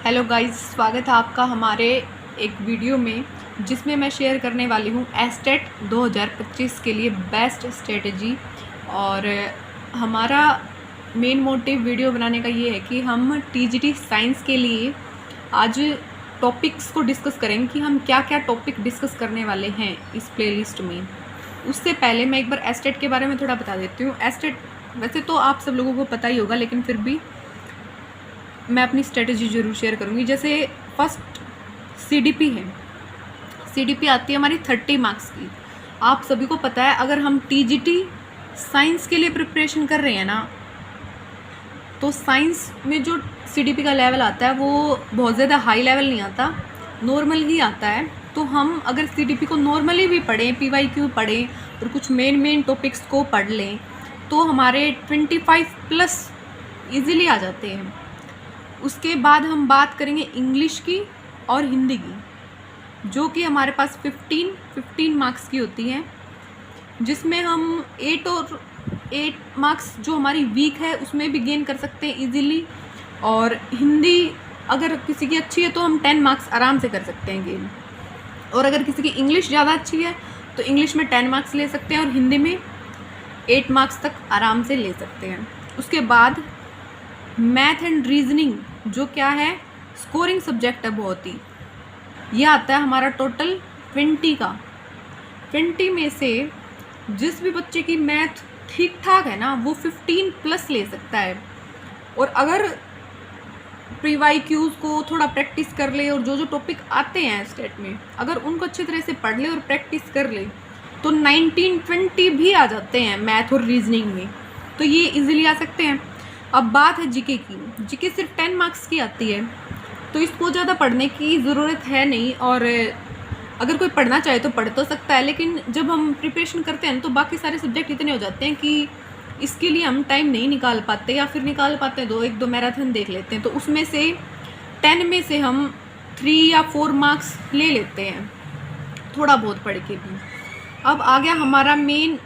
Hello guys, स्वागत है आपका हमारे एक वीडियो में जिसमें मैं शेयर करने वाली हूँ एस्टेट 2025 के लिए बेस्ट स्ट्रेटजी। और हमारा मेन मोटिव वीडियो बनाने का ये है कि हम टीजीटी साइंस के लिए आज टॉपिक्स को डिस्कस करेंगे कि हम क्या क्या टॉपिक डिस्कस करने वाले हैं इस प्लेलिस्ट में। उससे पहले मैं एक बार एस्टेट के बारे में थोड़ा बता देती हूँ। एस्टेट वैसे तो आप सब लोगों को पता ही होगा, लेकिन फिर भी मैं अपनी स्ट्रेटजी ज़रूर शेयर करूँगी। जैसे फर्स्ट सीडीपी है, सीडीपी आती है हमारी 30 मार्क्स की। आप सभी को पता है अगर हम टीजीटी साइंस के लिए प्रिपरेशन कर रहे हैं ना, तो साइंस में जो सीडीपी का लेवल आता है वो बहुत ज़्यादा हाई लेवल नहीं आता, नॉर्मल ही आता है। तो हम अगर सीडीपी को नॉर्मली भी पढ़ें, पीवाईक्यू पढ़ें और कुछ मेन टॉपिक्स को पढ़ लें तो हमारे 25+ ईज़िली आ जाते हैं। उसके बाद हम बात करेंगे इंग्लिश की और हिंदी की, जो कि हमारे पास 15 मार्क्स की होती हैं, जिसमें हम 8 मार्क्स जो हमारी वीक है उसमें भी गेन कर सकते हैं इजीली। और हिंदी अगर किसी की अच्छी है तो हम 10 मार्क्स आराम से कर सकते हैं गेन। और अगर किसी की इंग्लिश ज़्यादा अच्छी है तो इंग्लिश में 10 मार्क्स ले सकते हैं और हिंदी में 8 मार्क्स तक आराम से ले सकते हैं। उसके बाद मैथ एंड रीजनिंग, जो क्या है स्कोरिंग सब्जेक्ट है बहुत ही, यह आता है हमारा टोटल 20 का। 20 में से जिस भी बच्चे की मैथ ठीक ठाक है ना वो 15+ ले सकता है। और अगर प्रीवाईक्यूज को थोड़ा प्रैक्टिस कर ले और जो टॉपिक आते हैं स्टेट में अगर उनको अच्छी तरह से पढ़ ले और प्रैक्टिस कर ले तो 19-20 भी आ जाते हैं मैथ और रीजनिंग में, तो ये इजीली आ सकते हैं। अब बात है जीके की। जीके सिर्फ 10 मार्क्स की आती है, तो इसको ज़्यादा पढ़ने की ज़रूरत है नहीं। और अगर कोई पढ़ना चाहे तो पढ़ तो सकता है, लेकिन जब हम प्रिपरेशन करते हैं तो बाकी सारे सब्जेक्ट इतने हो जाते हैं कि इसके लिए हम टाइम नहीं निकाल पाते, या फिर निकाल पाते हैं 1-2 मैराथन देख लेते हैं। तो उसमें से 10 में से हम 3 या 4 मार्क्स ले लेते हैं थोड़ा बहुत पढ़ के भी। अब आ गया हमारा मेन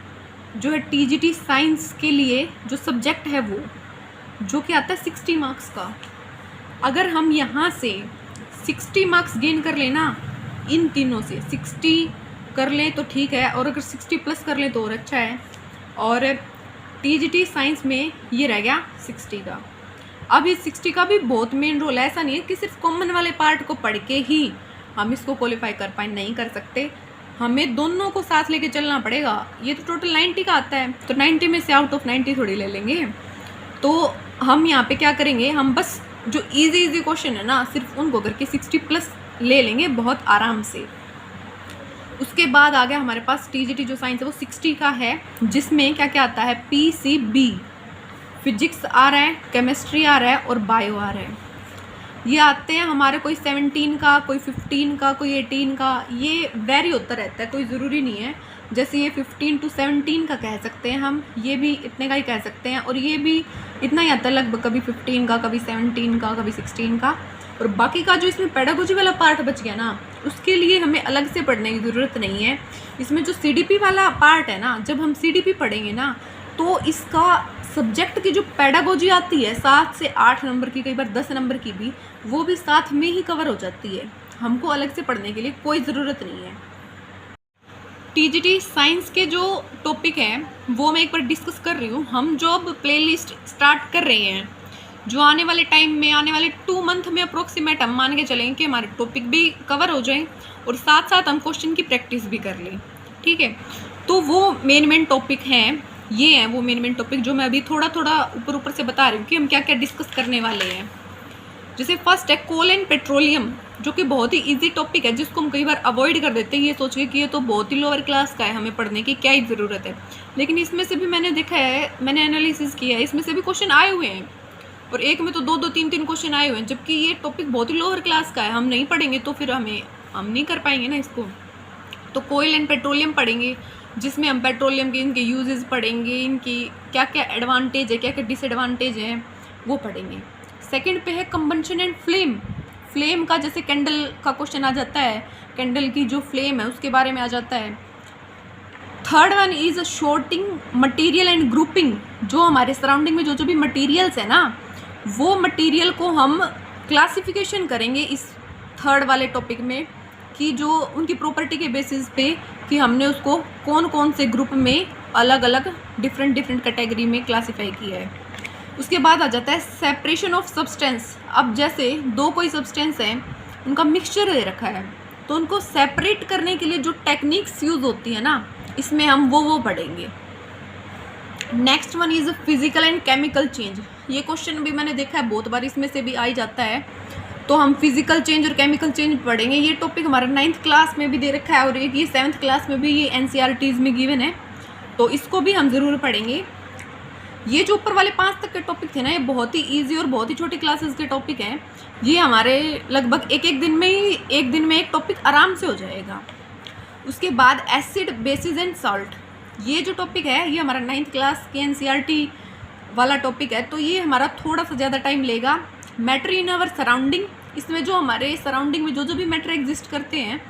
जो है टीजीटी साइंस के लिए जो सब्जेक्ट है वो, जो कि आता है 60 मार्क्स का। अगर हम यहाँ से 60 मार्क्स गेन कर लेना, इन तीनों से 60 कर लें तो ठीक है, और अगर 60+ कर लें तो और अच्छा है। और टीजीटी साइंस में ये रह गया 60 का। अब इस 60 का भी बहुत मेन रोल है। ऐसा नहीं है कि सिर्फ कॉमन वाले पार्ट को पढ़ के ही हम इसको क्वालिफाई कर पाए, नहीं कर सकते। हमें दोनों को साथ लेके चलना पड़ेगा। ये तो टोटल 90 का आता है, तो 90 में से आउट ऑफ 90 थोड़ी ले लेंगे। तो हम यहाँ पे क्या करेंगे, हम बस जो इजी क्वेश्चन है ना सिर्फ उनको करके 60+ ले लेंगे बहुत आराम से। उसके बाद आ गया हमारे पास टीजीटी जो साइंस है वो 60 का है, जिसमें क्या क्या आता है पीसीबी, फिजिक्स आ रहा है, केमिस्ट्री आ रहा है और बायो आ रहा है। ये आते हैं हमारे कोई 17 का, कोई 15 का, कोई 18 का, ये वेरी होता रहता है, कोई ज़रूरी नहीं है। जैसे ये 15 to 17 का कह सकते हैं हम, ये भी इतने का ही कह सकते हैं, और ये भी इतना ही आता है लगभग, कभी 15 का, कभी 17 का, कभी 16 का। और बाकी का जो इसमें पेडागोजी वाला पार्ट बच गया ना, उसके लिए हमें अलग से पढ़ने की ज़रूरत नहीं है। इसमें जो सीडीपी वाला पार्ट है ना, जब हम सीडीपी पढ़ेंगे ना तो इसका सब्जेक्ट की जो पेडागोजी आती है 7 से 8 नंबर की, कई बार 10 नंबर की भी, वो भी साथ में ही कवर हो जाती है। हमको अलग से पढ़ने के लिए कोई ज़रूरत नहीं है। टीजीटी साइंस के जो टॉपिक हैं वो मैं एक बार डिस्कस कर रही हूँ। हम जो अब प्लेलिस्ट स्टार्ट कर रहे हैं, जो आने वाले टाइम में, आने वाले 2 मंथ में अप्रोक्सीमेट हम मान के चलेंगे कि हमारे टॉपिक भी कवर हो जाएं और साथ साथ हम क्वेश्चन की प्रैक्टिस भी कर लें, ठीक है। तो वो मेन टॉपिक हैं, ये हैं वो मेन टॉपिक जो मैं अभी थोड़ा ऊपर से बता रही हूँ कि हम क्या क्या डिस्कस करने वाले हैं। जैसे फर्स्ट है कोल एंड पेट्रोलियम, जो कि बहुत ही इजी टॉपिक है, जिसको हम कई बार अवॉइड कर देते हैं ये सोच के कि ये तो बहुत ही लोअर क्लास का है, हमें पढ़ने की क्या ही ज़रूरत है। लेकिन इसमें से भी मैंने देखा है, मैंने एनालिसिस किया है, इसमें से भी क्वेश्चन आए हुए हैं, और एक में तो 2-2, 3-3 क्वेश्चन आए हुए हैं, जबकि ये टॉपिक बहुत ही लोअर क्लास का है। हम नहीं पढ़ेंगे तो फिर हम नहीं कर पाएंगे ना इसको। तो कोयल एंड पेट्रोलियम पढ़ेंगे, जिसमें हम पेट्रोलियम के इनके यूजेस पढ़ेंगे, इनकी क्या क्या एडवांटेज है, क्या क्या डिसएडवांटेज है, वो पढ़ेंगे। सेकंड पे है कंबंशन एंड फ्लेम। फ्लेम का जैसे कैंडल का क्वेश्चन आ जाता है, कैंडल की जो फ्लेम है उसके बारे में आ जाता है। Third one is sorting material and grouping. जो हमारे सराउंडिंग में जो भी मटेरियल्स है ना, वो मटेरियल को हम क्लासिफिकेशन करेंगे इस थर्ड वाले टॉपिक में, कि जो उनकी प्रॉपर्टी के बेसिस पे कि हमने उसको कौन कौन से ग्रुप में अलग अलग डिफरेंट कैटेगरी में क्लासीफाई किया है। उसके बाद आ जाता है सेपरेशन ऑफ सब्सटेंस। अब जैसे दो कोई सब्सटेंस है, उनका मिक्सचर दे रखा है, तो उनको सेपरेट करने के लिए जो टेक्निक्स यूज़ होती है ना, इसमें हम वो पढ़ेंगे। Next one is physical and chemical change. ये क्वेश्चन भी मैंने देखा है बहुत बार, इसमें से भी आ ही जाता है, तो हम फिजिकल चेंज और केमिकल चेंज पढ़ेंगे। ये टॉपिक हमारा 9th क्लास में भी दे रखा है और ये 7th क्लास में भी ये NCERTs में गिवन है, तो इसको भी हम ज़रूर पढ़ेंगे। ये जो ऊपर वाले 5 तक के टॉपिक थे ना, ये बहुत ही ईजी और बहुत ही छोटी क्लासेस के टॉपिक हैं। ये हमारे लगभग एक दिन में एक टॉपिक आराम से हो जाएगा। उसके बाद एसिड, बेसिस एंड सॉल्ट, ये जो टॉपिक है ये हमारा 9th क्लास के NCERT वाला टॉपिक है, तो ये हमारा थोड़ा सा ज़्यादा टाइम लेगा। मैटर इन आवर सराउंडिंग, इसमें जो हमारे सराउंडिंग में जो भी मैटर एग्जिस्ट करते हैं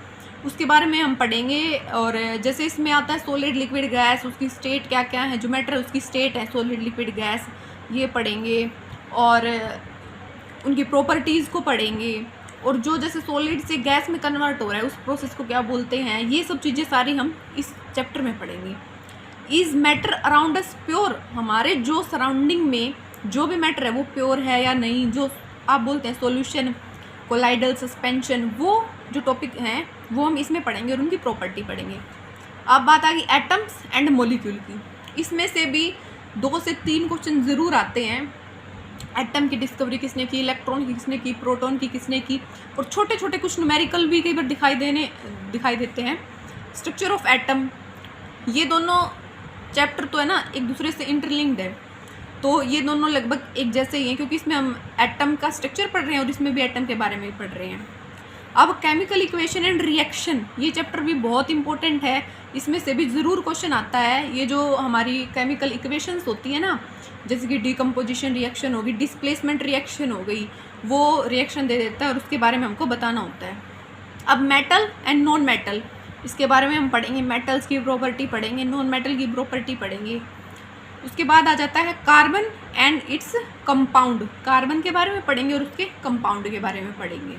उसके बारे में हम पढ़ेंगे। और जैसे इसमें आता है सॉलिड, लिक्विड, गैस, उसकी स्टेट क्या क्या है, जो मैटर है उसकी स्टेट है सॉलिड, लिक्विड, गैस, ये पढ़ेंगे। और उनकी प्रॉपर्टीज़ को पढ़ेंगे, और जो जैसे सॉलिड से गैस में कन्वर्ट हो रहा है उस प्रोसेस को क्या बोलते हैं, ये सब चीज़ें सारी हम इस चैप्टर में पढ़ेंगे। Is matter around us pure, हमारे जो सराउंडिंग में जो भी मैटर है वो प्योर है या नहीं, जो आप बोलते हैं सॉल्यूशन, कोलाइडल, सस्पेंशन, वो जो टॉपिक हैं वो हम इसमें पढ़ेंगे और उनकी प्रॉपर्टी पढ़ेंगे। अब बात आ गई एटम्स एंड मॉलिक्यूल की। इसमें से भी 2 से 3 क्वेश्चन ज़रूर आते हैं। एटम की डिस्कवरी किसने की, इलेक्ट्रॉन की किसने की, प्रोटॉन की किसने की, और छोटे छोटे कुछ न्यूमेरिकल भी कई बार दिखाई देते हैं। स्ट्रक्चर ऑफ एटम, ये दोनों चैप्टर तो है ना एक दूसरे से इंटरलिंक्ड है, तो ये दोनों लगभग एक जैसे ही हैं, क्योंकि इसमें हम एटम का स्ट्रक्चर पढ़ रहे हैं और इसमें भी एटम के बारे में ही पढ़ रहे हैं। अब केमिकल इक्वेशन एंड रिएक्शन, ये चैप्टर भी बहुत इंपॉर्टेंट है, इसमें से भी ज़रूर क्वेश्चन आता है। ये जो हमारी केमिकल इक्वेशंस होती है ना, जैसे कि डिकम्पोजिशन रिएक्शन होगी, डिस्प्लेसमेंट रिएक्शन हो गई, वो रिएक्शन दे देता है और उसके बारे में हमको बताना होता है। अब मेटल एंड नॉन मेटल, इसके बारे में हम पढ़ेंगे, मेटल्स की प्रॉपर्टी पढ़ेंगे, नॉन मेटल की प्रॉपर्टी पढ़ेंगे। उसके बाद आ जाता है carbon and its compound, carbon के बारे में पढ़ेंगे और उसके कंपाउंड के बारे में पढ़ेंगे।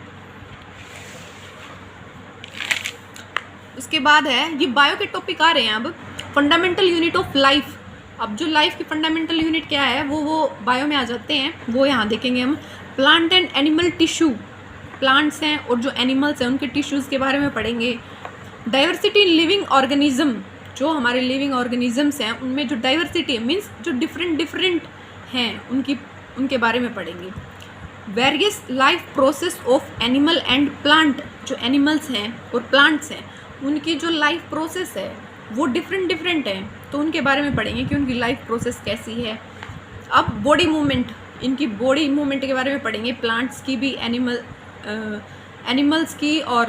उसके बाद है ये बायो के टॉपिक आ रहे हैं। अब फंडामेंटल यूनिट ऑफ लाइफ, अब जो लाइफ की फंडामेंटल यूनिट क्या है वो बायो में आ जाते हैं, वो यहाँ देखेंगे हम। Plant and animal tissue, plants हैं और जो एनिमल्स हैं उनके टिश्यूज़ के बारे में पढ़ेंगे। डाइवर्सिटी इन लिविंग ऑर्गेनिज्म, जो हमारे लिविंग ऑर्गेनिजम्स हैं उनमें जो डाइवर्सिटी है, मीन्स जो डिफरेंट हैं उनके बारे में पढ़ेंगे। Various life process of animal and plant, जो एनिमल्स हैं और प्लांट्स हैं उनकी जो लाइफ प्रोसेस है वो डिफरेंट है, तो उनके बारे में पढ़ेंगे कि उनकी लाइफ प्रोसेस कैसी है। अब बॉडी मूवमेंट, इनकी बॉडी मूवमेंट के बारे में पढ़ेंगे, प्लांट्स की भी, एनिमल्स की, और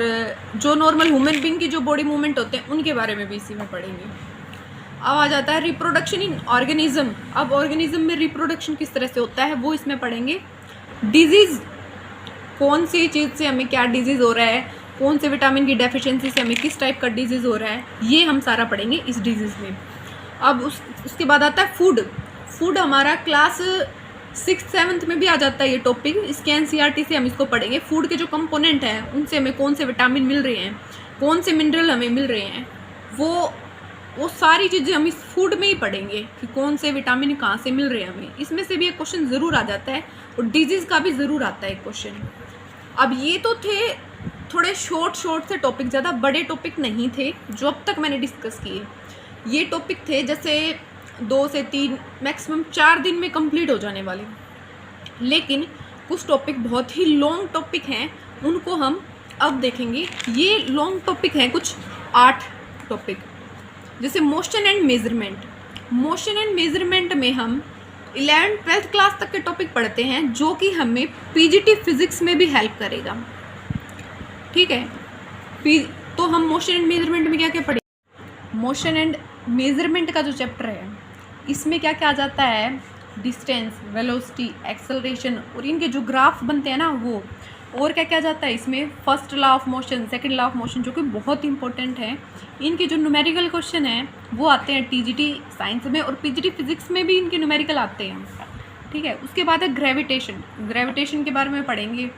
जो नॉर्मल ह्यूमन बीइंग की जो बॉडी मूवमेंट होते हैं उनके बारे में भी इसी में पढ़ेंगे। अब आ जाता है रिप्रोडक्शन इन ऑर्गेनिज्म, अब ऑर्गेनिज्म में रिप्रोडक्शन किस तरह से होता है वो इसमें पढ़ेंगे। डिजीज़, कौन सी चीज़ से हमें क्या डिजीज़ हो रहा है, कौन से विटामिन की डेफिशिएंसी से हमें किस टाइप का डिजीज़ हो रहा है, ये हम सारा पढ़ेंगे इस डिजीज़ में। अब उसके बाद आता है फूड हमारा क्लास 6th 7th में भी आ जाता है ये टॉपिक, इसके NCERT से हम इसको पढ़ेंगे। फूड के जो कंपोनेंट हैं उनसे हमें कौन से विटामिन मिल रहे हैं, कौन से मिनरल हमें मिल रहे हैं, वो सारी चीज़ें हम इस फूड में ही पढ़ेंगे कि कौन से विटामिन कहाँ से मिल रहे हैं हमें। इसमें से भी एक क्वेश्चन ज़रूर आ जाता है और डिजीज़ का भी ज़रूर आता है एक क्वेश्चन। अब ये तो थे थोड़े शॉर्ट से टॉपिक, ज़्यादा बड़े टॉपिक नहीं थे जो अब तक मैंने डिस्कस किए। ये टॉपिक थे जैसे 2 से 3 मैक्सिमम 4 दिन में कंप्लीट हो जाने वाले, लेकिन कुछ टॉपिक बहुत ही लॉन्ग टॉपिक हैं, उनको हम अब देखेंगे। ये लॉन्ग टॉपिक हैं कुछ 8 टॉपिक, जैसे मोशन एंड मेजरमेंट में हम 11th 12th क्लास तक के टॉपिक पढ़ते हैं, जो कि हमें पीजीटी फिजिक्स में भी हेल्प करेगा। ठीक है, तो हम मोशन एंड मेजरमेंट में क्या क्या पढ़ेंगे। मोशन एंड मेजरमेंट का जो चैप्टर है इसमें क्या क्या आ जाता है, डिस्टेंस, वेलोसिटी, एक्सेलरेशन, और इनके जो ग्राफ बनते हैं ना वो, और क्या क्या जाता है इसमें, first law of motion, second law of motion, जो कि बहुत इंपॉर्टेंट है। इनके जो न्यूमेरिकल क्वेश्चन हैं वो आते हैं टीजीटी साइंस में, और पीजीटी फिजिक्स में भी इनके न्यूमेरिकल आते हैं, ठीक है। उसके बाद है ग्रेविटेशन। ग्रेविटेशन के बारे में पढ़ेंगे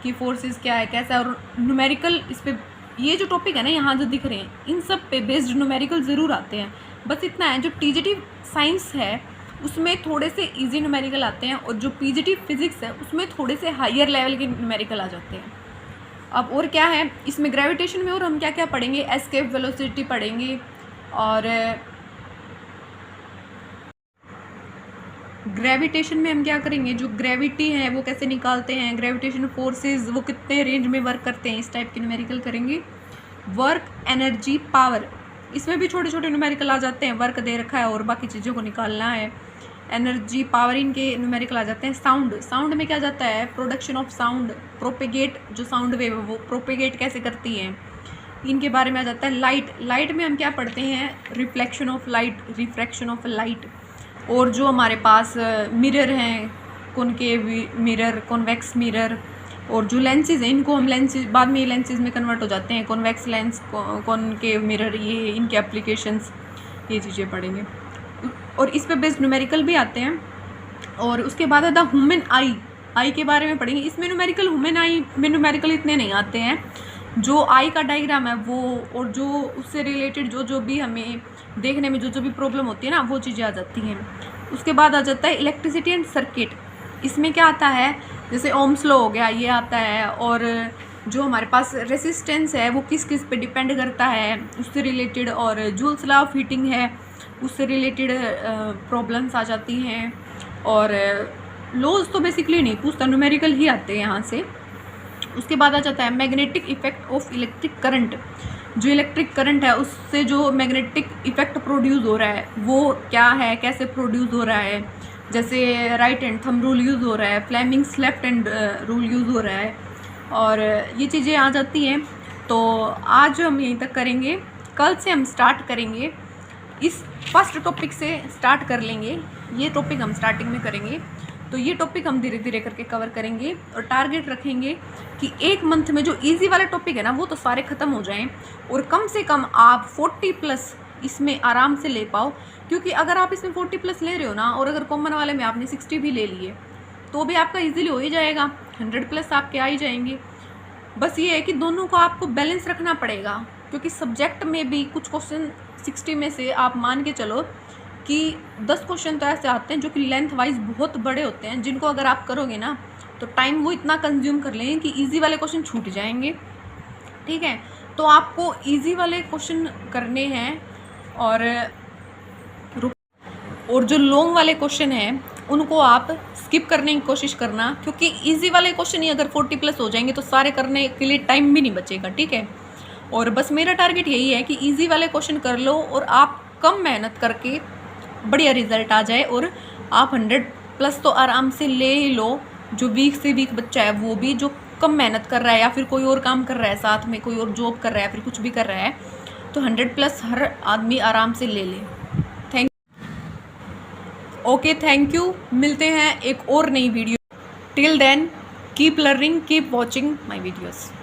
कि फोर्सेस क्या है, कैसा है, और न्यूमेरिकल इस पर, ये जो टॉपिक है ना यहाँ जो दिख रहे हैं, इन सब पे बेस्ड न्यूमेरिकल ज़रूर आते हैं। बस इतना है, जो टीजीटी साइंस है उसमें थोड़े से इजी न्यूमेरिकल आते हैं, और जो पीजीटी फिजिक्स है उसमें थोड़े से हायर लेवल के न्यूमेरिकल आ जाते हैं। अब और क्या है इसमें ग्रेविटेशन में, और हम क्या क्या पढ़ेंगे, एस्केप वेलोसिटी पढ़ेंगे, और ग्रेविटेशन में हम क्या करेंगे, जो ग्रेविटी है वो कैसे निकालते हैं, ग्रेविटेशन फोर्सेस वो कितने रेंज में वर्क करते हैं, इस टाइप के न्यूमेरिकल करेंगे। वर्क, एनर्जी, पावर, इसमें भी छोटे छोटे न्यूमेरिकल आ जाते हैं। वर्क दे रखा है और बाकी चीज़ों को निकालना है, एनर्जी, पावर, इनके न्यूमेरिकल आ जाते हैं। साउंड, साउंड में क्या जाता है, प्रोडक्शन ऑफ साउंड, प्रोपेगेट, जो साउंड वेव है वो प्रोपेगेट कैसे करती है, इनके बारे में आ जाता है। लाइट, लाइट में हम क्या पढ़ते हैं, reflection of light, refraction of light. और जो हमारे पास मिरर हैं, कॉनकेव मिरर, कॉन्वेक्स मिरर, और जो लेंसेज हैं इनको हम लेंसेज, बाद में ये लेंसेज में कन्वर्ट हो जाते हैं, कॉन्वेक्स लेंस, कॉनकेव मिरर, ये इनके एप्लीकेशंस, ये चीज़ें पढ़ेंगे। और इस पे बेस्ड न्यूमेरिकल भी आते हैं। और उसके बाद है द ह्यूमन आई, आई के बारे में पढ़ेंगे। इसमें न्यूमेरिकल, ह्यूमन आई में न्यूमेरिकल इतने नहीं आते हैं। जो आई का डायग्राम है वो, और जो उससे रिलेटेड जो भी हमें देखने में जो भी प्रॉब्लम होती है ना, वो चीज़ें आ जाती हैं। उसके बाद आ जाता है इलेक्ट्रिसिटी एंड सर्किट। इसमें क्या आता है, जैसे ओम्स लॉ हो गया, ये आता है। और जो हमारे पास रेसिस्टेंस है वो किस किस पे डिपेंड करता है, उससे रिलेटेड। और जूल्स लॉ ऑफ हीटिंग है, उससे रिलेटेड प्रॉब्लम्स आ जाती हैं। और लॉज तो बेसिकली नहीं पूछता, न्यूमेरिकल ही आते हैं यहाँ से। उसके बाद आ जाता है magnetic effect of electric current. जो इलेक्ट्रिक करंट है उससे जो मैग्नेटिक इफेक्ट प्रोड्यूस हो रहा है वो क्या है, कैसे प्रोड्यूस हो रहा है। जैसे right hand thumb rule use हो रहा है, Fleming's left hand rule use हो रहा है, और ये चीज़ें आ जाती हैं। तो आज हम यहीं तक करेंगे, कल से हम स्टार्ट करेंगे, इस फर्स्ट टॉपिक से स्टार्ट कर लेंगे। ये टॉपिक हम स्टार्टिंग में करेंगे, तो ये टॉपिक हम धीरे धीरे करके कवर करेंगे। और टारगेट रखेंगे कि एक मंथ में जो इजी वाले टॉपिक है ना वो तो सारे ख़त्म हो जाएं, और कम से कम आप 40+ इसमें आराम से ले पाओ। क्योंकि अगर आप इसमें 40+ ले रहे हो ना, और अगर कॉमन वाले में आपने 60 भी ले लिए तो भी आपका इजीली हो ही जाएगा, 100+ आपके आ ही जाएंगे। बस ये है कि दोनों को आपको बैलेंस रखना पड़ेगा, क्योंकि सब्जेक्ट में भी कुछ क्वेश्चन 60 में से आप मान के चलो कि 10 क्वेश्चन तो ऐसे आते हैं जो कि लेंथ वाइज बहुत बड़े होते हैं, जिनको अगर आप करोगे ना तो टाइम वो इतना कंज्यूम कर लेंगे कि इजी वाले क्वेश्चन छूट जाएंगे, ठीक है। तो आपको इजी वाले क्वेश्चन करने हैं, और जो लॉन्ग वाले क्वेश्चन हैं उनको आप स्किप करने की कोशिश करना, क्योंकि इजी वाले क्वेश्चन ही अगर 40+ हो जाएंगे तो सारे करने के लिए टाइम भी नहीं बचेगा, ठीक है। और बस मेरा टारगेट यही है कि इजी वाले क्वेश्चन कर लो और आप कम मेहनत करके बढ़िया रिजल्ट आ जाए, और आप 100+ तो आराम से ले ही लो। जो वीक से वीक बच्चा है वो भी, जो कम मेहनत कर रहा है या फिर कोई और काम कर रहा है साथ में, कोई और जॉब कर रहा है, फिर कुछ भी कर रहा है, तो 100+ हर आदमी आराम से ले ले। Thank you. मिलते हैं एक और नई video. Till then keep learning, keep watching my videos.